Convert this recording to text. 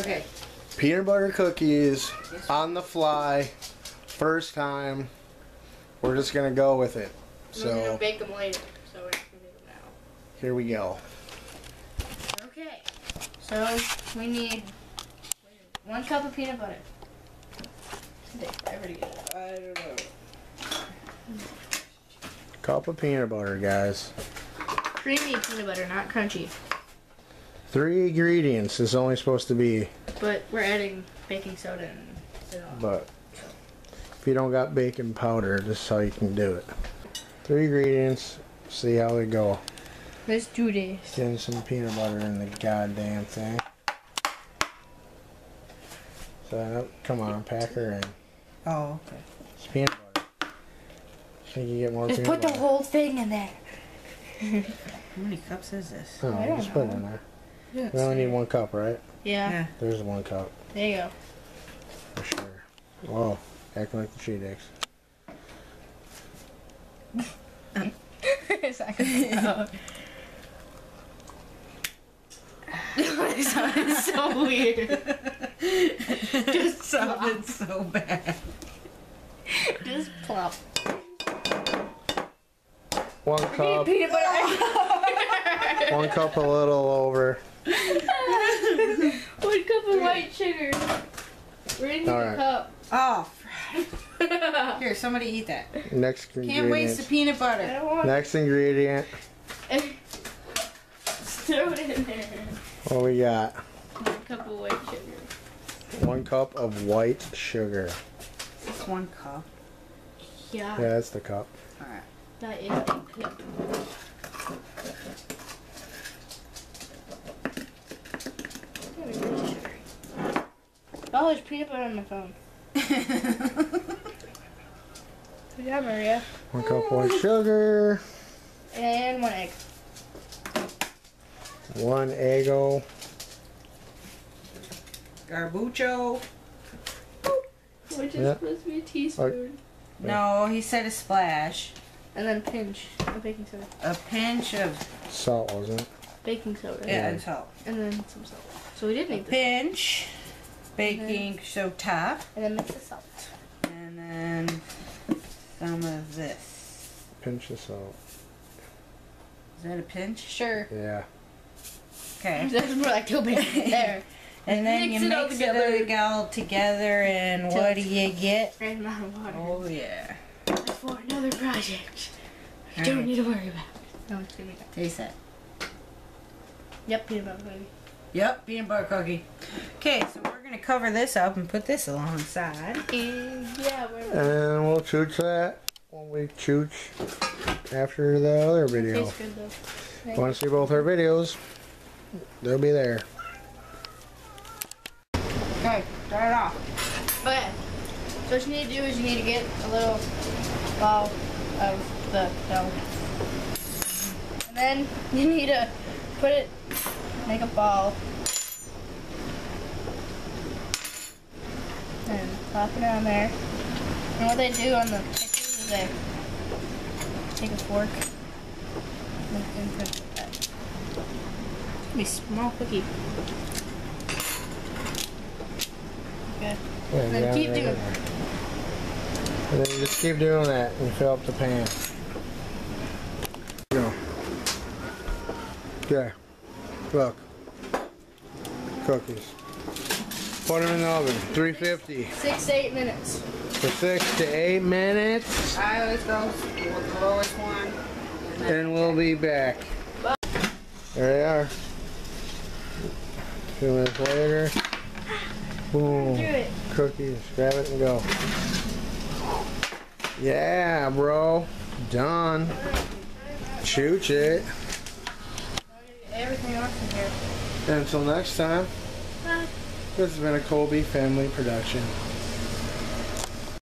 Okay. Peanut butter cookies on the fly. First time. We're just gonna go with it. We're gonna bake them later, so we're not gonna make them now. Here we go. Okay. So we need 1 cup of peanut butter. I already get it. I don't know. Cup of peanut butter, guys. Creamy peanut butter, not crunchy. 3 ingredients is only supposed to be. But we're adding baking soda and it all. But if you don't got baking powder, this is how you can do it. 3 ingredients. See how they go. Let's do this. Getting some peanut butter in the goddamn thing. So come on, pack her in. Oh, okay. It's peanut butter. Think you get more Just peanut put butter? the whole thing in there. How many cups is this? Oh, I don't just put it know. in there. Yeah, We only need 1 cup, right? Yeah. There's 1 cup. There you go. For sure. Whoa, acting like the cheat eggs. It's not gonna come out. It sounded so weird. Just sounded so bad. Just plop. 1 cup. Peanut butter. 1 cup a little over. 1 cup of white sugar. We're gonna need Alright. a cup. Oh, here, somebody eat that. Next Can't ingredient. waste the peanut I butter. don't want Next ingredient. throw it in there. What we got? 1 cup of white sugar. 1 cup of white sugar. Just 1 cup. Yeah. Yeah, that's the cup. Alright. That is a cup. Oh, there's peanut butter on my phone. Good job, Maria. 1 cup of white sugar. And 1 egg. 1 Eggo. Garbucho. Which is Yeah. supposed to be a teaspoon. No, he said a splash. And then pinch of baking soda. A pinch of Salt, wasn't it? Baking soda. and salt. And then some salt. So we did A need this. pinch. Baking soda. And then mix the salt. And then some of this. Pinch of salt. Is that a pinch? Sure. Yeah. Okay. That's more like 2 big there. And then Mix you it all mix together. it all together, and Till what do you get? Right amount of water. Oh yeah. For another project. You don't Alright. need to worry about it. No, it's gonna be done. Taste that. Yep, peanut butter baby. Yep, peanut butter cookie. Okay, so we're gonna cover this up and put this alongside. And yeah, we're And we'll chooch that when we chooch after the other video. tastes good though. Want to see both our videos? They'll be there. Okay, start it off. Okay. So what you need to do is you need to get a little ball of the dough. And then you need to put it, make a ball. And plop it on there. And what they do on the pictures is they take a fork and put it like that. It's gonna be a small cookie. Okay. Yeah, And then down keep right doing there. And then you just keep doing that and fill up the pan. Go. Okay. Look. Cookies. Put them in the oven. 350 6 to 8 minutes. for 6 to 8 minutes. I always go with the lowest one. And we'll be back. There they are. 2 minutes later. Boom. Do it. Cookies. Grab it and go. Yeah, bro. Done. Chooch it. Everything else in here. Until next time, Bye. this has been a Colby family production.